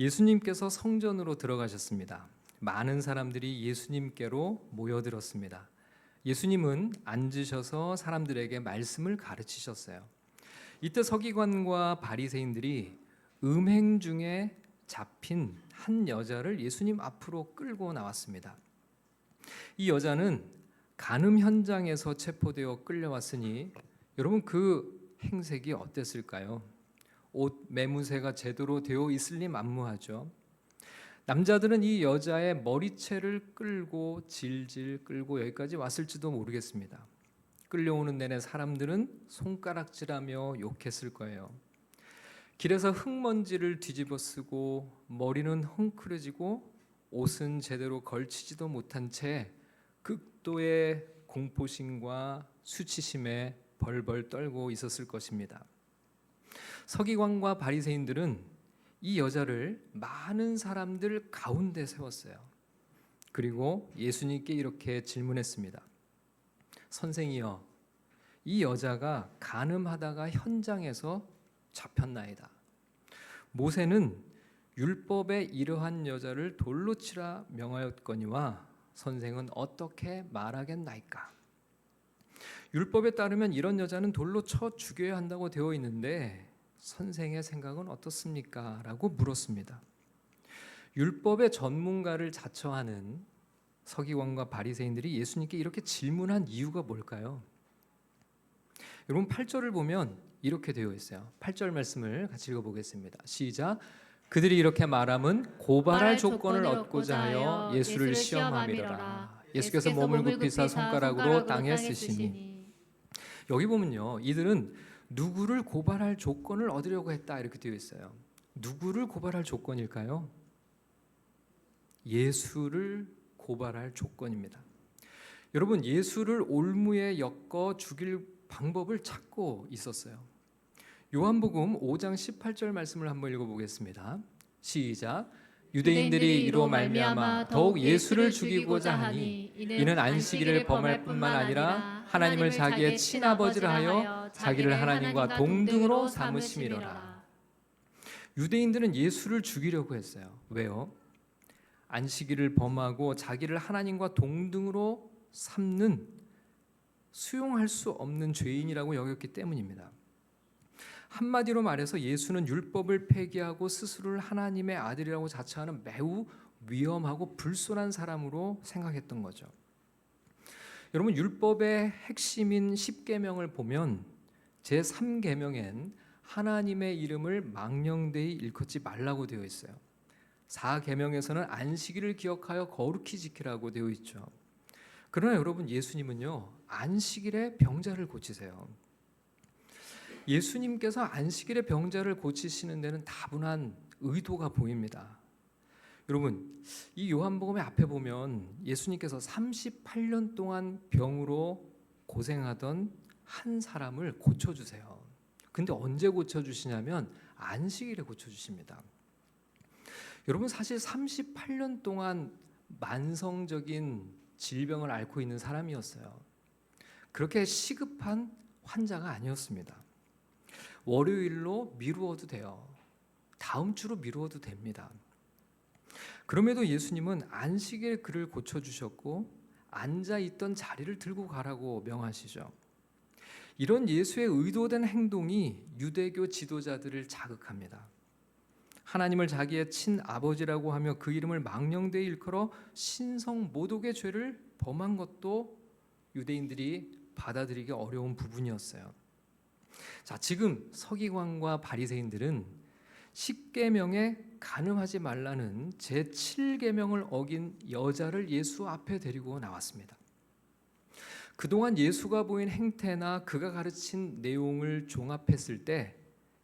예수님께서 성전으로 들어가셨습니다. 많은 사람들이 예수님께로 모여들었습니다. 예수님은 앉으셔서 사람들에게 말씀을 가르치셨어요. 이때 서기관과 바리새인들이 음행 중에 잡힌 한 여자를 예수님 앞으로 끌고 나왔습니다. 이 여자는 간음 현장에서 체포되어 끌려왔으니 여러분 그 행색이 어땠을까요? 옷 매무새가 제대로 되어 있을 리 만무하죠. 남자들은 이 여자의 머리채를 끌고 질질 끌고 여기까지 왔을지도 모르겠습니다. 끌려오는 내내 사람들은 손가락질하며 욕했을 거예요. 길에서 흙먼지를 뒤집어 쓰고 머리는 헝클어지고 옷은 제대로 걸치지도 못한 채 극도의 공포심과 수치심에 벌벌 떨고 있었을 것입니다. 서기관과 바리새인들은 이 여자를 많은 사람들 가운데 세웠어요. 그리고 예수님께 이렇게 질문했습니다. 선생이여, 이 여자가 간음하다가 현장에서 잡혔나이다. 모세는 율법에 이러한 여자를 돌로 치라 명하였거니와 선생은 어떻게 말하겠나이까? 율법에 따르면 이런 여자는 돌로 쳐 죽여야 한다고 되어 있는데 선생의 생각은 어떻습니까? 라고 물었습니다. 율법의 전문가를 자처하는 서기관과 바리새인들이 예수님께 이렇게 질문한 이유가 뭘까요? 여러분 8절을 보면 이렇게 되어 있어요. 8절 말씀을 같이 읽어보겠습니다. 시작. 그들이 이렇게 말함은 고발할 조건을 얻고자 하여 예수를 시험함이로라. 예수께서 몸을 굽히사 손가락으로 땅에 쓰시니. 여기 보면요, 이들은 누구를 고발할 조건을 얻으려고 했다 이렇게 되어 있어요. 누구를 고발할 조건일까요? 예수를 고발할 조건입니다. 여러분, 예수를 올무에 엮어 죽일 방법을 찾고 있었어요. 요한복음 5장 18절 말씀을 한번 읽어보겠습니다. 시작. 유대인들이 이로 말미암아 더욱 예수를 죽이고자 하니 이는 안식일을 범할 뿐만 아니라 하나님을 자기의 친아버지라 하여 자기를 하나님과 동등으로 삼으심이로라. 유대인들은 예수를 죽이려고 했어요. 왜요? 안식일을 범하고 자기를 하나님과 동등으로 삼는 수용할 수 없는 죄인이라고 여겼기 때문입니다. 한마디로 말해서 예수는 율법을 폐기하고 스스로를 하나님의 아들이라고 자처하는 매우 위험하고 불손한 사람으로 생각했던 거죠. 여러분, 율법의 핵심인 10계명을 보면 제3계명엔 하나님의 이름을 망령되이 일컫지 말라고 되어 있어요. 4계명에서는 안식일을 기억하여 거룩히 지키라고 되어 있죠. 그러나 여러분, 예수님은요, 안식일에 병자를 고치세요. 예수님께서 안식일에 병자를 고치시는 데는 다분한 의도가 보입니다. 여러분, 이 요한복음의 앞에 보면 예수님께서 38년 동안 병으로 고생하던 한 사람을 고쳐주세요. 근데 언제 고쳐주시냐면 안식일에 고쳐주십니다. 여러분, 사실 38년 동안 만성적인 질병을 앓고 있는 사람이었어요. 그렇게 시급한 환자가 아니었습니다. 월요일로 미루어도 돼요. 다음 주로 미루어도 됩니다. 그럼에도 예수님은 안식일 그를 고쳐주셨고 앉아있던 자리를 들고 가라고 명하시죠. 이런 예수의 의도된 행동이 유대교 지도자들을 자극합니다. 하나님을 자기의 친아버지라고 하며 그 이름을 망령되이 일컬어 신성 모독의 죄를 범한 것도 유대인들이 받아들이기 어려운 부분이었어요. 자, 지금 서기관과 바리새인들은 10계명에 간음하지 말라는 제7계명을 어긴 여자를 예수 앞에 데리고 나왔습니다. 그동안 예수가 보인 행태나 그가 가르친 내용을 종합했을 때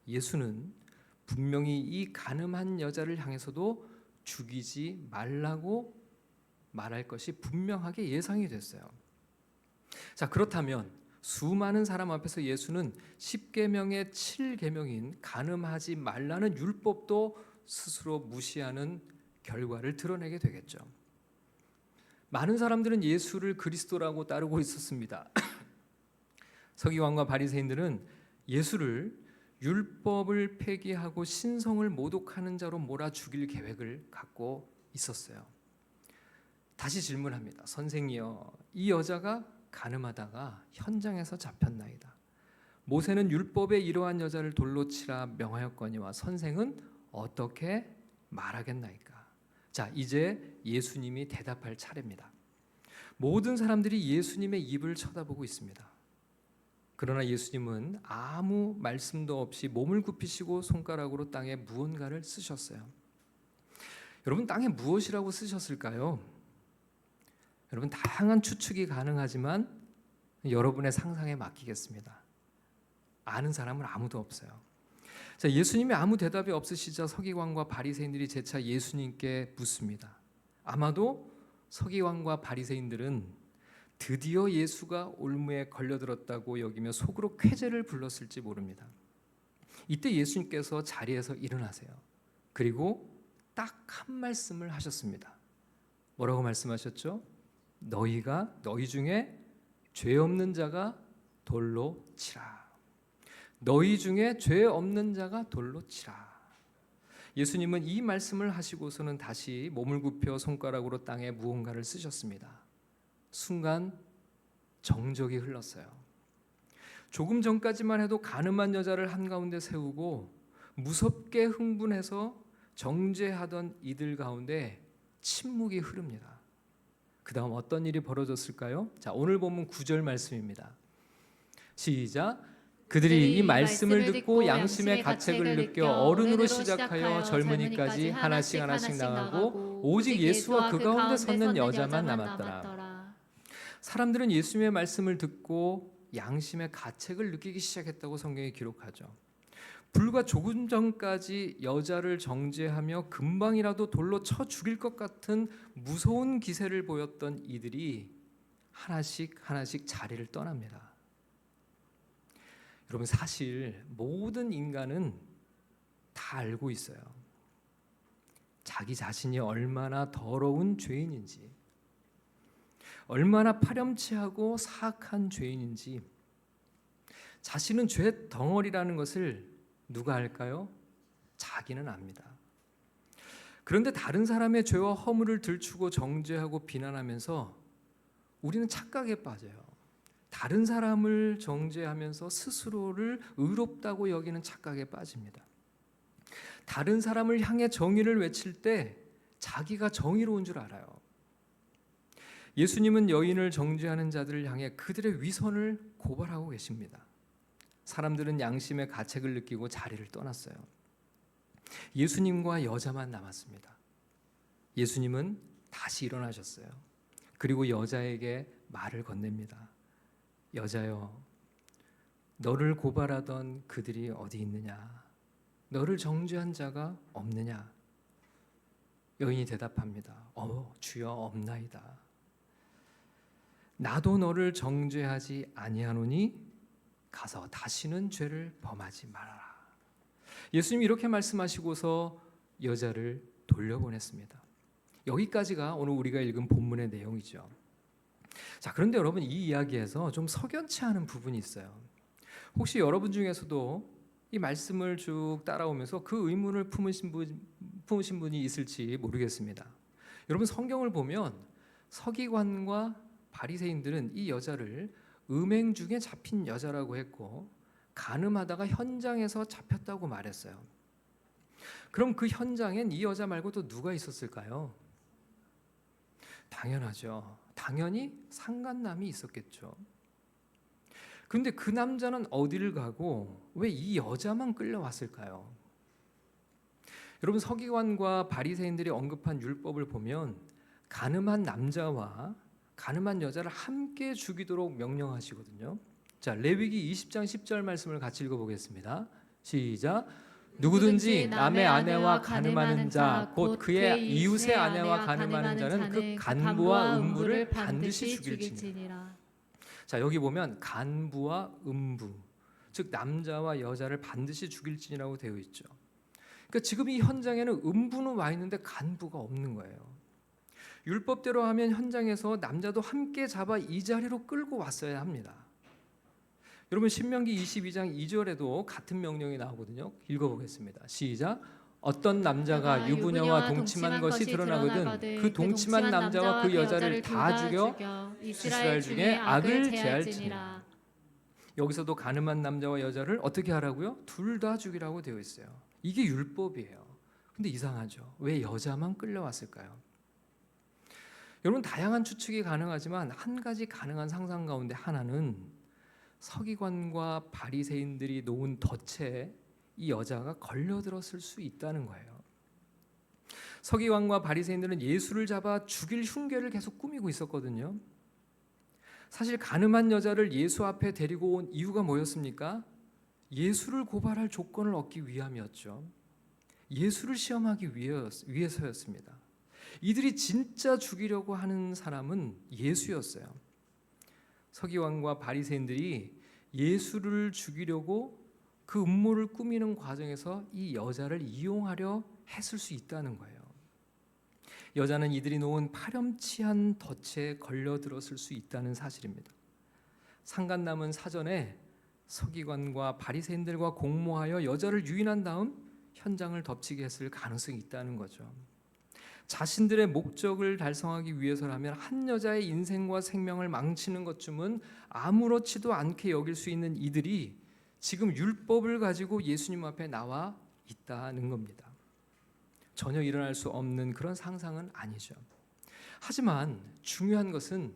예수는 분명히 이 간음한 여자를 향해서도 죽이지 말라고 말할 것이 분명하게 예상이 됐어요. 자, 그렇다면 수많은 사람 앞에서 예수는 10계명의 7계명인 간음하지 말라는 율법도 스스로 무시하는 결과를 드러내게 되겠죠. 많은 사람들은 예수를 그리스도라고 따르고 있었습니다. 서기관과 바리새인들은 예수를 율법을 폐기하고 신성을 모독하는 자로 몰아 죽일 계획을 갖고 있었어요. 다시 질문합니다. 선생이여, 이 여자가 가늠하다가 현장에서 잡혔나이다. 모세는 율법에 이러한 여자를 돌로 치라 명하였거니와 선생은 어떻게 말하겠나이까? 자, 이제 예수님이 대답할 차례입니다. 모든 사람들이 예수님의 입을 쳐다보고 있습니다. 그러나 예수님은 아무 말씀도 없이 몸을 굽히시고 손가락으로 땅에 무언가를 쓰셨어요. 여러분, 땅에 무엇이라고 쓰셨을까요? 여러분, 다양한 추측이 가능하지만 여러분의 상상에 맡기겠습니다. 아는 사람은 아무도 없어요. 자, 예수님이 아무 대답이 없으시자 서기관과 바리새인들이 재차 예수님께 묻습니다. 아마도 서기관과 바리새인들은 드디어 예수가 올무에 걸려들었다고 여기며 속으로 쾌재를 불렀을지 모릅니다. 이때 예수님께서 자리에서 일어나세요. 그리고 딱 한 말씀을 하셨습니다. 뭐라고 말씀하셨죠? 너희 중에 죄 없는 자가 돌로 치라. 너희 중에 죄 없는 자가 돌로 치라. 예수님은 이 말씀을 하시고서는 다시 몸을 굽혀 손가락으로 땅에 무언가를 쓰셨습니다. 순간 정적이 흘렀어요. 조금 전까지만 해도 가늠한 여자를 한가운데 세우고 무섭게 흥분해서 정죄하던 이들 가운데 침묵이 흐릅니다. 그 다음 어떤 일이 벌어졌을까요? 자, 오늘 본문 9절 말씀입니다. 시작. 그들이 이 말씀을 듣고 양심의 가책을 느껴 어른으로 시작하여 젊은이까지 하나씩 나가고 오직 예수와 그 가운데 섰는 여자만 남았더라. 사람들은 예수님의 말씀을 듣고 양심의 가책을 느끼기 시작했다고 성경이 기록하죠. 불과 조금 전까지 여자를 정죄하며 금방이라도 돌로 쳐 죽일 것 같은 무서운 기세를 보였던 이들이 하나씩 자리를 떠납니다. 여러분, 사실 모든 인간은 다 알고 있어요. 자기 자신이 얼마나 더러운 죄인인지, 얼마나 파렴치하고 사악한 죄인인지, 자신은 죄 덩어리라는 것을 누가 알까요? 자기는 압니다. 그런데 다른 사람의 죄와 허물을 들추고 정죄하고 비난하면서 우리는 착각에 빠져요. 다른 사람을 정죄하면서 스스로를 의롭다고 여기는 착각에 빠집니다. 다른 사람을 향해 정의를 외칠 때 자기가 정의로운 줄 알아요. 예수님은 여인을 정죄하는 자들을 향해 그들의 위선을 고발하고 계십니다. 사람들은 양심의 가책을 느끼고 자리를 떠났어요. 예수님과 여자만 남았습니다. 예수님은 다시 일어나셨어요. 그리고 여자에게 말을 건넵니다. 여자여, 너를 고발하던 그들이 어디 있느냐? 너를 정죄한 자가 없느냐? 여인이 대답합니다. 주여, 없나이다. 나도 너를 정죄하지 아니하노니 가서 다시는 죄를 범하지 말아라. 예수님이 이렇게 말씀하시고서 여자를 돌려보냈습니다. 여기까지가 오늘 우리가 읽은 본문의 내용이죠. 자, 그런데 여러분, 이 이야기에서 좀 석연치 않은 부분이 있어요. 혹시 여러분 중에서도 이 말씀을 쭉 따라오면서 그 의문을 품으신 분이 있을지 모르겠습니다. 여러분, 성경을 보면 서기관과 바리새인들은 이 여자를 음행 중에 잡힌 여자라고 했고 간음하다가 현장에서 잡혔다고 말했어요. 그럼 그 현장엔 이 여자 말고 또 누가 있었을까요? 당연하죠. 당연히 상간남이 있었겠죠. 그런데 그 남자는 어디를 가고 왜 이 여자만 끌려왔을까요? 여러분, 서기관과 바리새인들이 언급한 율법을 보면 간음한 남자와 간음한 여자를 함께 죽이도록 명령하시거든요. 자, 레위기 20장 10절 말씀을 같이 읽어보겠습니다. 시작. 누구든지 남의 아내와 간음하는 자, 곧 그의 이웃의 아내와 간음하는 자는 그 간부와 음부를 반드시 죽일지니라. 자, 여기 보면 간부와 음부, 즉 남자와 여자를 반드시 죽일지니라고 되어 있죠. 그러니까 지금 이 현장에는 음부는 와 있는데 간부가 없는 거예요. 율법대로 하면 현장에서 남자도 함께 잡아 이 자리로 끌고 왔어야 합니다. 여러분 신명기 22장 2절에도 같은 명령이 나오거든요. 읽어보겠습니다. 시작. 어떤 남자가 유부녀와 동침한 것이 드러나거든 그 동침한 남자와 그 여자를 다 죽여 이스라엘 중에 악을 제할지니라. 여기서도 가늠한 남자와 여자를 어떻게 하라고요? 둘 다 죽이라고 되어 있어요. 이게 율법이에요. 근데 이상하죠. 왜 여자만 끌려왔을까요? 여러분 다양한 추측이 가능하지만 한 가지 가능한 상상 가운데 하나는 서기관과 바리새인들이 놓은 덫에 이 여자가 걸려들었을 수 있다는 거예요. 서기관과 바리새인들은 예수를 잡아 죽일 흉계를 계속 꾸미고 있었거든요. 사실 가늠한 여자를 예수 앞에 데리고 온 이유가 뭐였습니까? 예수를 고발할 조건을 얻기 위함이었죠. 예수를 시험하기 위해서였습니다. 이들이 진짜 죽이려고 하는 사람은 예수였어요. 서기관과 바리새인들이 예수를 죽이려고 그 음모를 꾸미는 과정에서 이 여자를 이용하려 했을 수 있다는 거예요. 여자는 이들이 놓은 파렴치한 덫에 걸려들었을 수 있다는 사실입니다. 상간남은 사전에 서기관과 바리새인들과 공모하여 여자를 유인한 다음 현장을 덮치게 했을 가능성이 있다는 거죠. 자신들의 목적을 달성하기 위해서라면 한 여자의 인생과 생명을 망치는 것쯤은 아무렇지도 않게 여길 수 있는 이들이 지금 율법을 가지고 예수님 앞에 나와 있다는 겁니다. 전혀 일어날 수 없는 그런 상상은 아니죠. 하지만 중요한 것은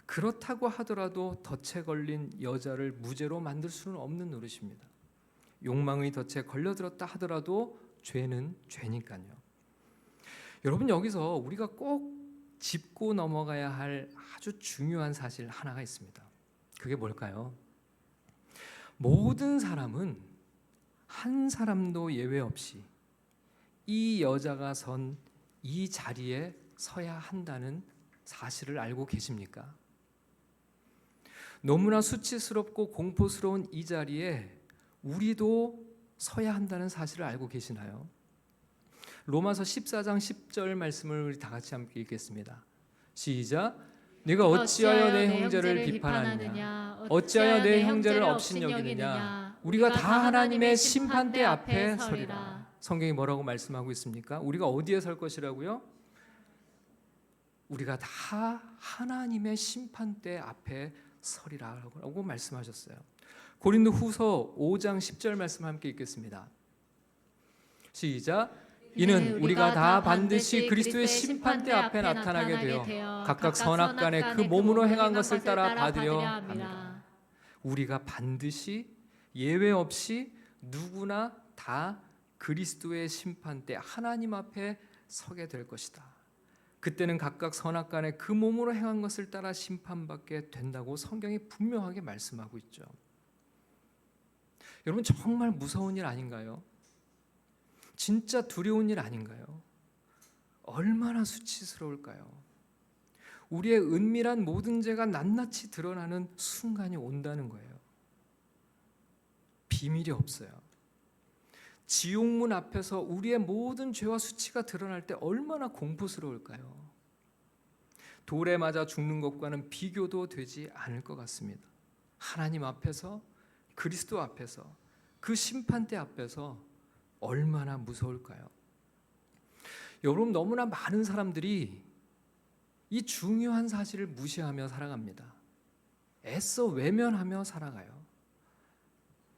그렇다고 하더라도 덫에 걸린 여자를 무죄로 만들 수는 없는 노릇입니다. 욕망의 덫에 걸려들었다 하더라도 죄는 죄니까요. 여러분 여기서 우리가 꼭 짚고 넘어가야 할 아주 중요한 사실 하나가 있습니다. 그게 뭘까요? 모든 사람은 한 사람도 예외 없이 이 여자가 선 이 자리에 서야 한다는 사실을 알고 계십니까? 너무나 수치스럽고 공포스러운 이 자리에 우리도 서야 한다는 사실을 알고 계시나요? 로마서 14장 10절 말씀을 우리 다 같이 함께 읽겠습니다. 시작. 네가 어찌하여 내 형제를 비판하느냐 어찌하여 내 형제를 업신여기느냐 우리가 다 하나님의 심판대 앞에 서리라. 성경이 뭐라고 말씀하고 있습니까? 우리가 어디에 설 것이라고요? 우리가 다 하나님의 심판대 앞에 서리라고 말씀하셨어요. 고린도후서 5장 10절 말씀 함께 읽겠습니다. 시작. 이는 우리가 다 반드시 그리스도의 심판대 앞에 나타나게 되어 각각 선악간에 그 몸으로 행한 것을 따라 받으려 합니다. 우리가 반드시 예외 없이 누구나 다 그리스도의 심판대 하나님 앞에 서게 될 것이다. 그때는 각각 선악간에 그 몸으로 행한 것을 따라 심판받게 된다고 성경이 분명하게 말씀하고 있죠. 여러분 정말 무서운 일 아닌가요? 진짜 두려운 일 아닌가요? 얼마나 수치스러울까요? 우리의 은밀한 모든 죄가 낱낱이 드러나는 순간이 온다는 거예요. 비밀이 없어요. 지옥문 앞에서 우리의 모든 죄와 수치가 드러날 때 얼마나 공포스러울까요? 돌에 맞아 죽는 것과는 비교도 되지 않을 것 같습니다. 하나님 앞에서, 그리스도 앞에서, 그 심판대 앞에서 얼마나 무서울까요? 여러분 너무나 많은 사람들이 이 중요한 사실을 무시하며 살아갑니다. 애써 외면하며 살아가요.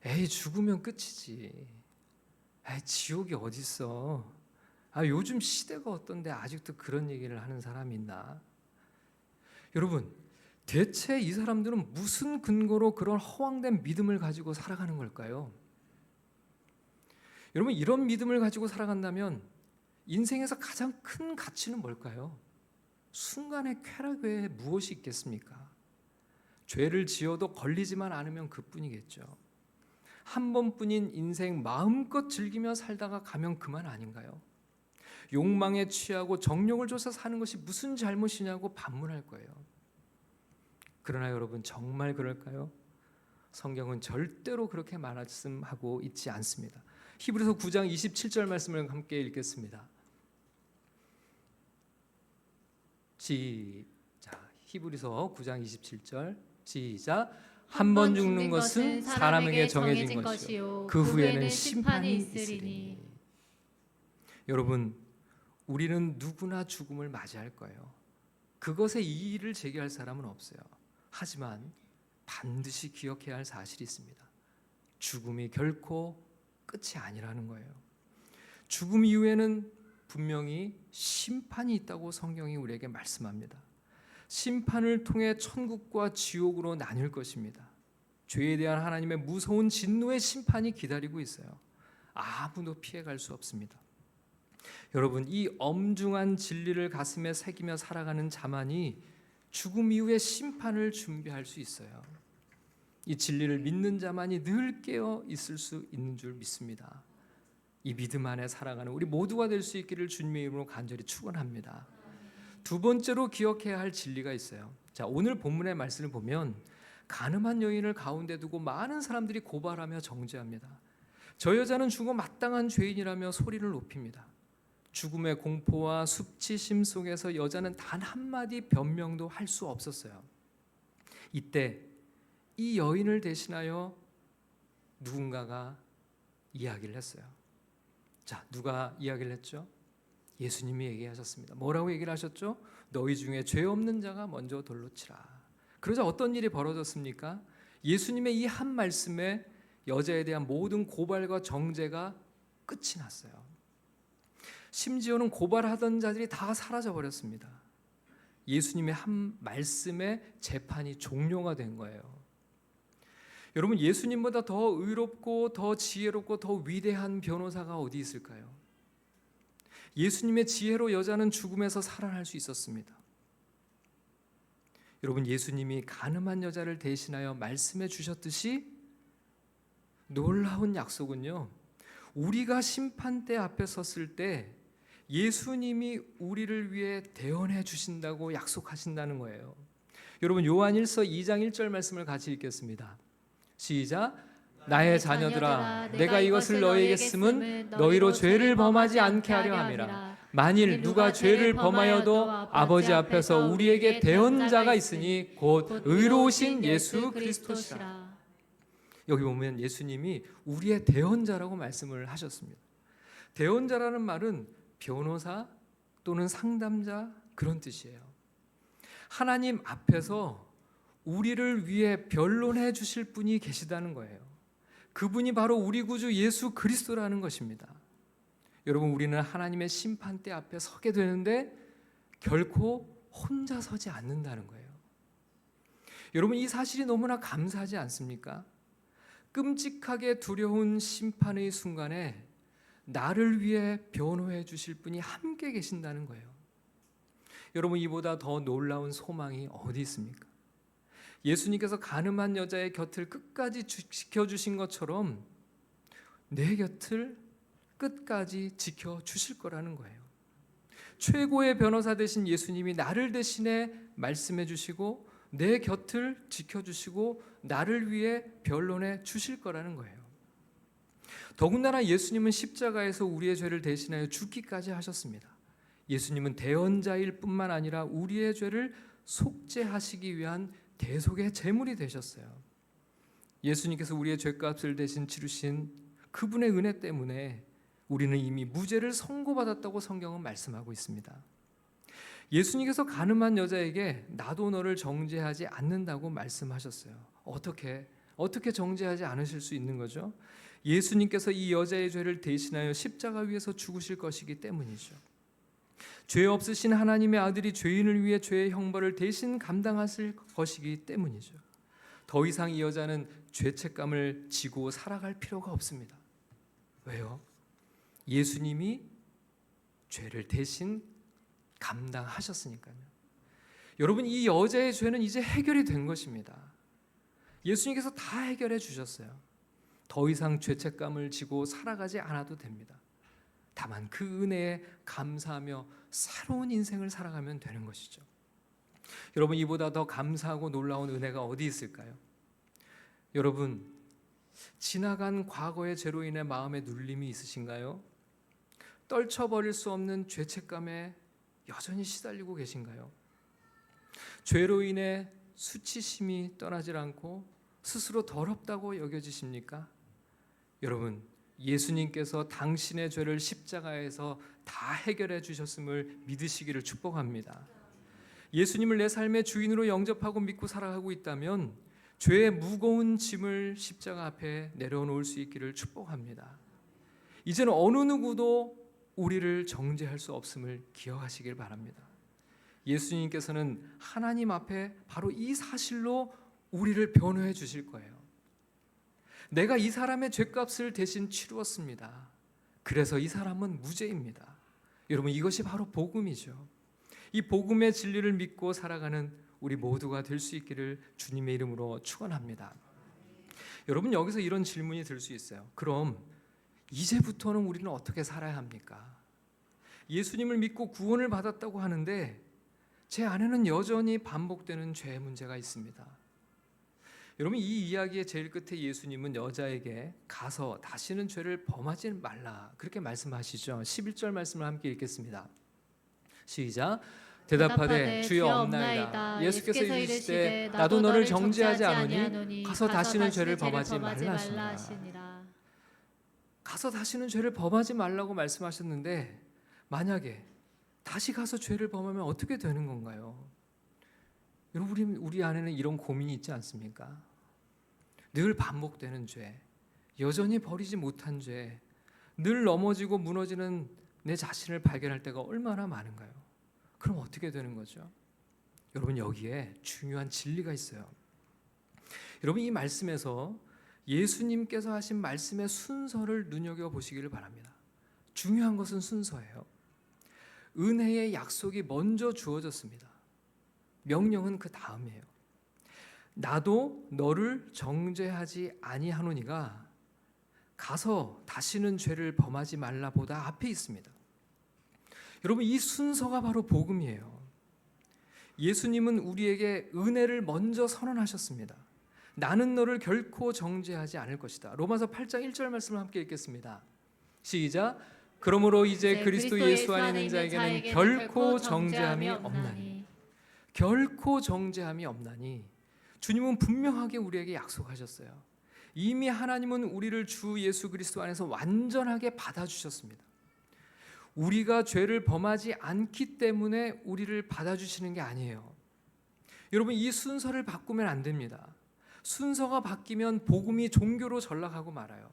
에이 죽으면 끝이지. 에이 지옥이 어딨어. 요즘 시대가 어떤데 아직도 그런 얘기를 하는 사람이 있나? 여러분 대체 이 사람들은 무슨 근거로 그런 허황된 믿음을 가지고 살아가는 걸까요? 여러분 이런 믿음을 가지고 살아간다면 인생에서 가장 큰 가치는 뭘까요? 순간의 쾌락 외에 무엇이 있겠습니까? 죄를 지어도 걸리지만 않으면 그뿐이겠죠. 한 번뿐인 인생 마음껏 즐기며 살다가 가면 그만 아닌가요? 욕망에 취하고 정욕을 쫓아 사는 것이 무슨 잘못이냐고 반문할 거예요. 그러나 여러분 정말 그럴까요? 성경은 절대로 그렇게 말씀하고 있지 않습니다. 히브리서 9장 27절 말씀을 함께 읽겠습니다. 시작. 히브리서 9장 27절 시작. 한 번 죽는 것은 사람에게 정해진 것이요 그 후에는 심판이 있으리니. 여러분, 우리는 누구나 죽음을 맞이할 거예요. 그것에 이의를 제기할 사람은 없어요. 하지만 반드시 기억해야 할 사실이 있습니다. 죽음이 결코 끝이 아니라는 거예요. 죽음 이후에는 분명히 심판이 있다고 성경이 우리에게 말씀합니다. 심판을 통해 천국과 지옥으로 나뉠 것입니다. 죄에 대한 하나님의 무서운 진노의 심판이 기다리고 있어요. 아무도 피해갈 수 없습니다. 여러분, 이 엄중한 진리를 가슴에 새기며 살아가는 자만이 죽음 이후의 심판을 준비할 수 있어요. 이 진리를 믿는 자만이 늘 깨어 있을 수 있는 줄 믿습니다. 이 믿음 안에 살아가는 우리 모두가 될 수 있기를 주님의 이름으로 간절히 축원합니다. 두 번째로 기억해야 할 진리가 있어요. 자, 오늘 본문의 말씀을 보면 가늠한 여인을 가운데 두고 많은 사람들이 고발하며 정죄합니다. 저 여자는 죽어 마땅한 죄인이라며 소리를 높입니다. 죽음의 공포와 수치심 속에서 여자는 단 한마디 변명도 할 수 없었어요. 이때 이 여인을 대신하여 누군가가 이야기를 했어요. 자, 누가 이야기를 했죠? 예수님이 얘기하셨습니다. 뭐라고 얘기를 하셨죠? 너희 중에 죄 없는 자가 먼저 돌로 치라. 그러자 어떤 일이 벌어졌습니까? 예수님의 이 한 말씀에 여자에 대한 모든 고발과 정죄가 끝이 났어요. 심지어는 고발하던 자들이 다 사라져 버렸습니다. 예수님의 한 말씀에 재판이 종료가 된 거예요. 여러분, 예수님보다 더 의롭고 더 지혜롭고 더 위대한 변호사가 어디 있을까요? 예수님의 지혜로 여자는 죽음에서 살아날 수 있었습니다. 여러분, 예수님이 가늠한 여자를 대신하여 말씀해 주셨듯이 놀라운 약속은요, 우리가 심판대 앞에 섰을 때 예수님이 우리를 위해 대언해 주신다고 약속하신다는 거예요. 여러분, 요한일서 2장 1절 말씀을 같이 읽겠습니다. 시작. 나의 자녀들아, 내가 이것을 너희에게 쓰면 너희로 죄를 범하지 않게 하려 함이라. 만일 누가 죄를 범하여도 아버지 앞에서 우리에게 대언자가 있으니 곧 의로우신 예수 그리스도시라. 여기 보면 예수님이 우리의 대언자라고 말씀을 하셨습니다. 대언자라는 말은 변호사 또는 상담자, 그런 뜻이에요. 하나님 앞에서 우리를 위해 변론해 주실 분이 계시다는 거예요. 그분이 바로 우리 구주 예수 그리스도라는 것입니다. 여러분, 우리는 하나님의 심판대 앞에 서게 되는데 결코 혼자 서지 않는다는 거예요. 여러분, 이 사실이 너무나 감사하지 않습니까? 끔찍하게 두려운 심판의 순간에 나를 위해 변호해 주실 분이 함께 계신다는 거예요. 여러분, 이보다 더 놀라운 소망이 어디 있습니까? 예수님께서 가늠한 여자의 곁을 끝까지 지켜주신 것처럼 내 곁을 끝까지 지켜주실 거라는 거예요. 최고의 변호사 되신 예수님이 나를 대신해 말씀해 주시고 내 곁을 지켜주시고 나를 위해 변론해 주실 거라는 거예요. 더군다나 예수님은 십자가에서 우리의 죄를 대신하여 죽기까지 하셨습니다. 예수님은 대언자일 뿐만 아니라 우리의 죄를 속죄하시기 위한 대속의 제물이 되셨어요. 예수님께서 우리의 죄값을 대신 치르신 그분의 은혜 때문에 우리는 이미 무죄를 선고받았다고 성경은 말씀하고 있습니다. 예수님께서 가늠한 여자에게 나도 너를 정죄하지 않는다고 말씀하셨어요. 어떻게 정죄하지 않으실 수 있는 거죠? 예수님께서 이 여자의 죄를 대신하여 십자가 위에서 죽으실 것이기 때문이죠. 죄 없으신 하나님의 아들이 죄인을 위해 죄의 형벌을 대신 감당하실 것이기 때문이죠. 더 이상 이 여자는 죄책감을 지고 살아갈 필요가 없습니다. 왜요? 예수님이 죄를 대신 감당하셨으니까요. 여러분, 이 여자의 죄는 이제 해결이 된 것입니다. 예수님께서 다 해결해 주셨어요. 더 이상 죄책감을 지고 살아가지 않아도 됩니다. 다만 그 은혜에 감사하며 새로운 인생을 살아가면 되는 것이죠. 여러분, 이보다 더 감사하고 놀라운 은혜가 어디 있을까요? 여러분, 지나간 과거의 죄로 인해 마음에 눌림이 있으신가요? 떨쳐버릴 수 없는 죄책감에 여전히 시달리고 계신가요? 죄로 인해 수치심이 떠나질 않고 스스로 더럽다고 여겨지십니까? 여러분, 예수님께서 당신의 죄를 십자가에서 다 해결해 주셨음을 믿으시기를 축복합니다. 예수님을 내 삶의 주인으로 영접하고 믿고 살아가고 있다면 죄의 무거운 짐을 십자가 앞에 내려놓을 수 있기를 축복합니다. 이제는 어느 누구도 우리를 정죄할 수 없음을 기억하시길 바랍니다. 예수님께서는 하나님 앞에 바로 이 사실로 우리를 변호해 주실 거예요. 내가 이 사람의 죄값을 대신 치루었습니다. 그래서 이 사람은 무죄입니다. 여러분, 이것이 바로 복음이죠. 이 복음의 진리를 믿고 살아가는 우리 모두가 될 수 있기를 주님의 이름으로 축원합니다. 여러분, 여기서 이런 질문이 들 수 있어요. 그럼 이제부터는 우리는 어떻게 살아야 합니까? 예수님을 믿고 구원을 받았다고 하는데 제 안에는 여전히 반복되는 죄의 문제가 있습니다. 여러분, 이 이야기의 제일 끝에 예수님은 여자에게 가서 다시는 죄를 범하지 말라 그렇게 말씀하시죠. 11절 말씀을 함께 읽겠습니다. 시작. 대답하되 주여 없나이다. 예수께서 이르시되 나도 너를 정죄하지 않으니 가서 다시는 죄를 범하지 말라 하시니라. 가서 다시는 죄를 범하지 말라고 말씀하셨는데 만약에 다시 가서 죄를 범하면 어떻게 되는 건가요? 여러분, 우리 안에는 이런 고민이 있지 않습니까? 늘 반복되는 죄, 여전히 버리지 못한 죄, 늘 넘어지고 무너지는 내 자신을 발견할 때가 얼마나 많은가요? 그럼 어떻게 되는 거죠? 여러분, 여기에 중요한 진리가 있어요. 여러분, 이 말씀에서 예수님께서 하신 말씀의 순서를 눈여겨보시기를 바랍니다. 중요한 것은 순서예요. 은혜의 약속이 먼저 주어졌습니다. 명령은 그 다음이에요. 나도 너를 정죄하지 아니하노니가 가서 다시는 죄를 범하지 말라 보다 앞에 있습니다. 여러분, 이 순서가 바로 복음이에요. 예수님은 우리에게 은혜를 먼저 선언하셨습니다. 나는 너를 결코 정죄하지 않을 것이다. 로마서 8장 1절 말씀을 함께 읽겠습니다. 시작. 그러므로 이제 그리스도 예수 안에 있는 자에게는 결코 정죄함이 없나니. 결코 정죄함이 없나니. 주님은 분명하게 우리에게 약속하셨어요. 이미 하나님은 우리를 주 예수 그리스도 안에서 완전하게 받아주셨습니다. 우리가 죄를 범하지 않기 때문에 우리를 받아주시는 게 아니에요. 여러분, 이 순서를 바꾸면 안 됩니다. 순서가 바뀌면 복음이 종교로 전락하고 말아요.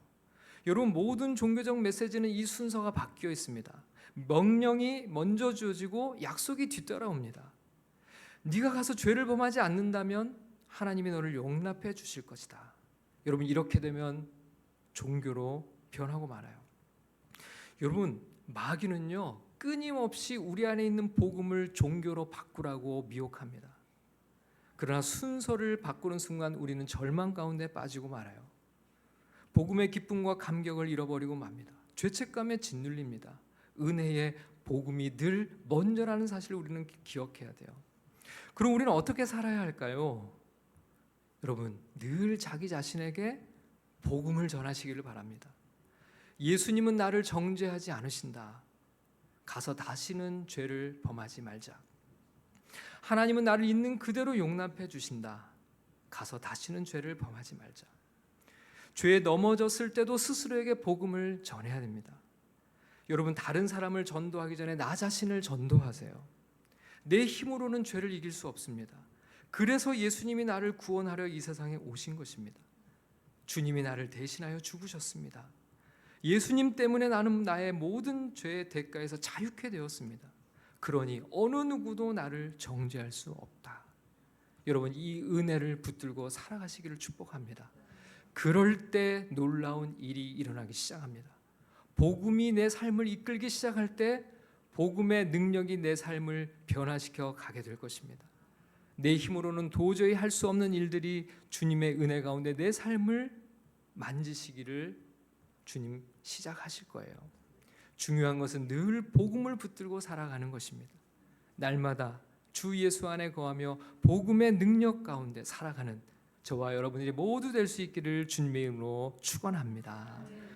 여러분, 모든 종교적 메시지는 이 순서가 바뀌어 있습니다. 명령이 먼저 주어지고 약속이 뒤따라옵니다. 네가 가서 죄를 범하지 않는다면 하나님이 너를 용납해 주실 것이다. 여러분, 이렇게 되면 종교로 변하고 말아요. 여러분, 마귀는요 끊임없이 우리 안에 있는 복음을 종교로 바꾸라고 미혹합니다. 그러나 순서를 바꾸는 순간 우리는 절망 가운데 빠지고 말아요. 복음의 기쁨과 감격을 잃어버리고 맙니다. 죄책감에 짓눌립니다. 은혜의 복음이 늘 먼저라는 사실을 우리는 기억해야 돼요. 그럼 우리는 어떻게 살아야 할까요? 여러분, 늘 자기 자신에게 복음을 전하시기를 바랍니다. 예수님은 나를 정죄하지 않으신다. 가서 다시는 죄를 범하지 말자. 하나님은 나를 있는 그대로 용납해 주신다. 가서 다시는 죄를 범하지 말자. 죄에 넘어졌을 때도 스스로에게 복음을 전해야 됩니다. 여러분, 다른 사람을 전도하기 전에 나 자신을 전도하세요. 내 힘으로는 죄를 이길 수 없습니다. 그래서 예수님이 나를 구원하려 이 세상에 오신 것입니다. 주님이 나를 대신하여 죽으셨습니다. 예수님 때문에 나는 나의 모든 죄의 대가에서 자유케 되었습니다. 그러니 어느 누구도 나를 정죄할 수 없다. 여러분, 이 은혜를 붙들고 살아가시기를 축복합니다. 그럴 때 놀라운 일이 일어나기 시작합니다. 복음이 내 삶을 이끌기 시작할 때 복음의 능력이 내 삶을 변화시켜 가게 될 것입니다. 내 힘으로는 도저히 할 수 없는 일들이 주님의 은혜 가운데 내 삶을 만지시기를 주님 시작하실 거예요. 중요한 것은 늘 복음을 붙들고 살아가는 것입니다. 날마다 주 예수 안에 거하며 복음의 능력 가운데 살아가는 저와 여러분들이 모두 될 수 있기를 주님의 이름으로 축원합니다.